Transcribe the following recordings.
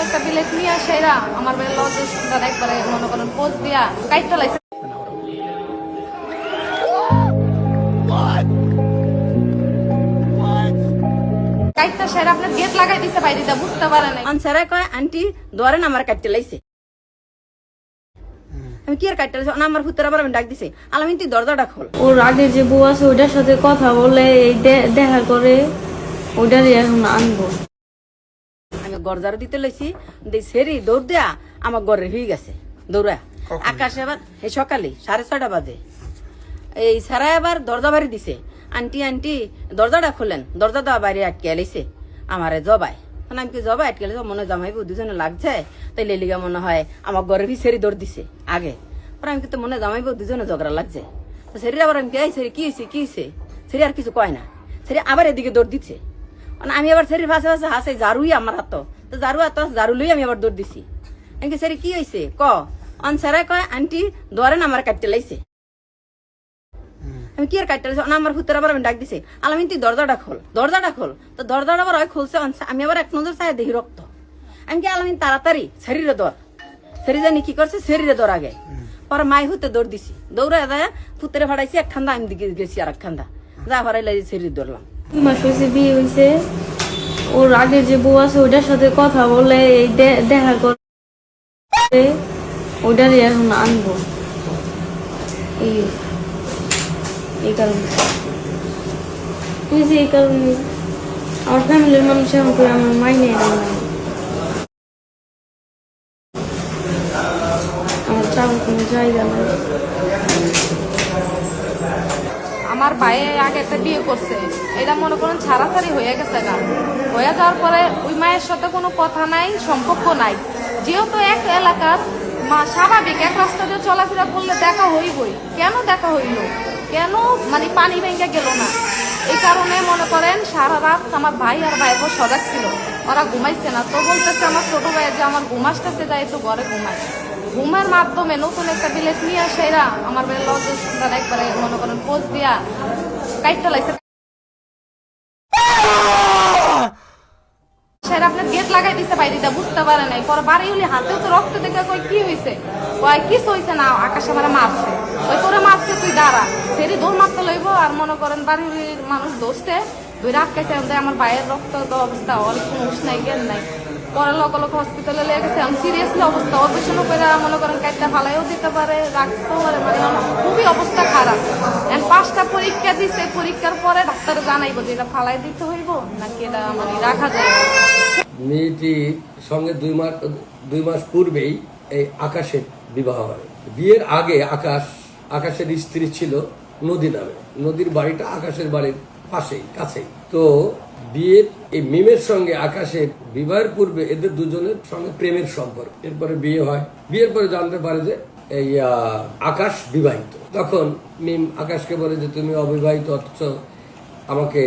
একটা বিলেট নিয়ে আসে এরা আমার বেলা লজে সুন্দর একবারে মনে করেন পোজ দিয়া কাইটটা লাইছে কাইটটা সেরা আপনার গেট লাগাই দিছে বাইরে দা বুঝতে পারে না আনসারে কয় আন্টি ধরেন আমার কাটতে লাইছে আমি কি আর কাটতে লাইছে আমার ভূতের আবার আমি ডাক দিছে আলামিন তুই দরজাটা খোল। ওর আগে যে বউ আছে ওইটার সাথে কথা বলে এই দেখা করে ওইটারই এখন আনবো। আমি গরজার দিতে লইছি সেরি দৌড় দেয়া আমার ঘরে হয়ে গেছে দৌড়া আকাশে আবার এই সকালে 6:30 বাজে এই সারা আবার দরজা বাড়ি দিছে আন্টি আন্টি দরজাটা খোলেন দরজা দেওয়া বাইরে আটকে লাইছে আমারে জবাই মানে আমি কি জবাই আটকে লাইছে মনে জামাইবো দুজনে লাগছে তাই লেলিগা মনে হয় আমার ঘরে সেরি দৌড় দিছে আগে পরে আমি কিন্তু মনে জামাইবো দুজনে ঝগড়া লাগছে তো সেরি আবার আমি সেরি কি হয়েছে সেরি আর কিছু কয় না সেরি আবার এদিকে দৌড় দিচ্ছে মানে আমি আবার সেরির ভাষে ভাষে হাসে জারুই আমার হাত তো জারু লই আমি আবার দৌড় দিছি আমি সেরি কি হয়েছে ক অনসারে কয় আন্টি ধরেন আমার কাটতে লাইছে আমি কি আর কাটতে লাইছে আমার ভূতের আবার আমি ডাক দিছে আলামিন তুই দরজাটা খোল তো দরজাটা আবার হয় খুলছে আমি আবার এক নজর চাই দেখি রক্ত আমি কি আলামিন তাড়াতাড়ি শরীরে দর শরীর জানি কি করছে শরীরে দর আগে পরে মাই হতে দৌড় দিছি দৌড়ে দেয় ভূতেরে ফাড়াইছি এক খান্দা আমি দিকে গেছি আর এক খান্দা যা ফাড়াইলে শরীর দৌড়লাম 2 মাস হয়েছে বিয়ে হয়েছে ওর আগে যে বউ আছে ওইটার সাথে কথা বলে এই দেখা করে ওইটারই এখন আনবো এই কারণে বুঝছি এই কারণে আমার ফ্যামিলির মানুষ এখন করে আমার মাইনে নেয় না আমার চাওয়ার কোনো জায়গা নেই। আমার ভাই আগে একটা বিয়ে করছে এটা মনে করেন ছাড়াছাড়ি হয়ে গেছে না হয়ে যাওয়ার পরে ওই মায়ের সাথে কোনো কথা নাই সম্পর্ক নাই যেহেতু এক এলাকার মা স্বাভাবিক এক রাস্তা দিয়ে চলাফেরা করলে দেখা হইবই কেন দেখা হইল কেন মানে পানি ভেঙে গেল না এই কারণে মনে করেন সারা রাত আমার ভাই আর ভাইয়ের সজাগ ছিল ওরা ঘুমাইছে না তো বলতেছে আমার ছোট ভাই যে আমার ঘুম আসতেছে যাই একটু ঘরে ঘুমায় ঘুমের মাধ্যমে নতুন একটা বিলেট নিয়ে আসে এরা আমার বেলা লজে সুন্দর একবারে মনে করেন পোজ দিয়া কাইটটা লাইছে সেরা আপনার গেট লাগাই দিছে বাইরে দা বুঝতে পারে নাই পরে বাড়ি হলে হাতেও তো রক্ত দেখে কই কি হয়েছে কয় কিছু হয়েছে না আকাশ আমার মারছে ওই তোরে মারছে তুই দাঁড়া সেরি দৌড় মারতে লইব আর মনে করেন বাড়ির মানুষ দোষতে দুই রাখতেছে আমার ভাইয়ের রক্ত অবস্থা অনেক কোনো হুশ নাই জ্ঞান নাই পরে লোক হসপিটালে লেগে গেছে আমি সিরিয়াসলি অবস্থা অপারেশনও করে মনে করেন কাইটটা ফালাইও দিতে পারে রাখতেও পারে মানে খুবই অবস্থা খারাপ 5টা পরীক্ষা দিছে পরীক্ষার পরে ডাক্তার জানাইবো যে এটা ফালাই দিতে হইব নাকি এটা মানে রাখা যায়। মেয়েটির সঙ্গে 2 মাস পূর্বেই এই আকাশের বিবাহ হয়। বিয়ের আগে আকাশের স্ত্রী ছিল নদী নামে নদীর বাড়িটা আকাশের বাড়ির পাশেই কাছেই তো বিয়ের এই মিমের সঙ্গে আকাশের বিবাহের পূর্বে এদের দুজনের সঙ্গে প্রেমের সম্পর্ক এরপরে বিয়ে হয় বিয়ের পরে জানতে পারে যে এই আকাশ বিবাহিত তখন মিম আকাশকে বলে যে তুমি অবিবাহিত অথচ আমাকে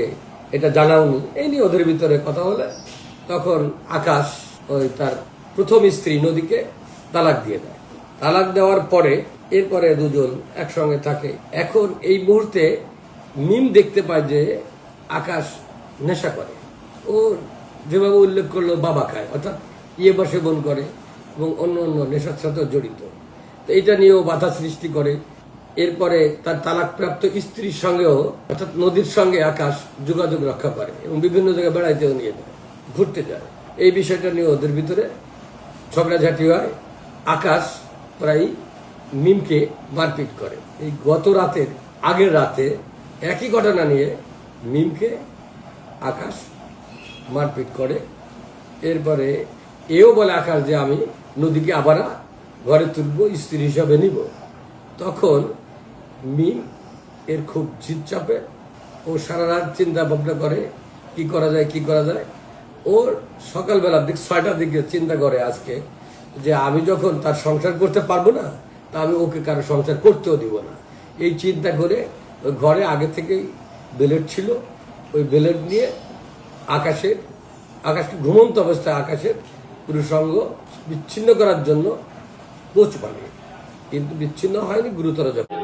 এটা জানাওনি এই নিয়ে ওদের ভিতরে কথা হলে তখন আকাশ ওই তার প্রথম স্ত্রী নদীকে তালাক দিয়ে দেয় তালাক দেওয়ার পরে এরপরে দুজন একসঙ্গে থাকে এখন এই মুহূর্তে মিম দেখতে পায় যে আকাশ নেশা করে ও যেভাবে উল্লেখ করলো বাবা খায় অর্থাৎ বা সেবন করে এবং অন্য নেশার সাথে জড়িত তো এটা নিয়েও বাধা সৃষ্টি করে এরপরে তার তালাকপ্রাপ্ত স্ত্রীর সঙ্গেও অর্থাৎ নদীর সঙ্গে আকাশ যোগাযোগ রক্ষা করে এবং বিভিন্ন জায়গায় বেড়াইতেও নিয়ে যায় ঘুরতে যায় এই বিষয়টা নিয়ে ওদের ভিতরে ঝগড়াঝাটি হয় আকাশ প্রায় মিমকে মারপিট করে এই গত রাতের আগের রাতে একই ঘটনা নিয়ে মিমকে আকাশ মারপিট করে এরপরে এও বলে আকাশ যে আমি নদীকে আবার ঘরে তুলব স্ত্রী হিসাবে নিব তখন মিম এর খুব জিদ চাপে ও সারা রাত চিন্তা ভাবনা করে কি করা যায় ওর সকালবেলার দিক 6টার দিকে চিন্তা করে আজকে যে আমি যখন তার সংসার করতে পারবো না তা আমি ওকে কারো সংসার করতেও দিব না এই চিন্তা করে ওই ঘরে আগে থেকেই বেলেট ছিল ওই বেলেট নিয়ে আকাশকে ঘুমন্ত অবস্থায় আকাশের পুরুষাঙ্গ বিচ্ছিন্ন করার জন্য কোচ বানিয়ে কিন্তু বিচ্ছিন্ন হয়নি গুরুতর জখম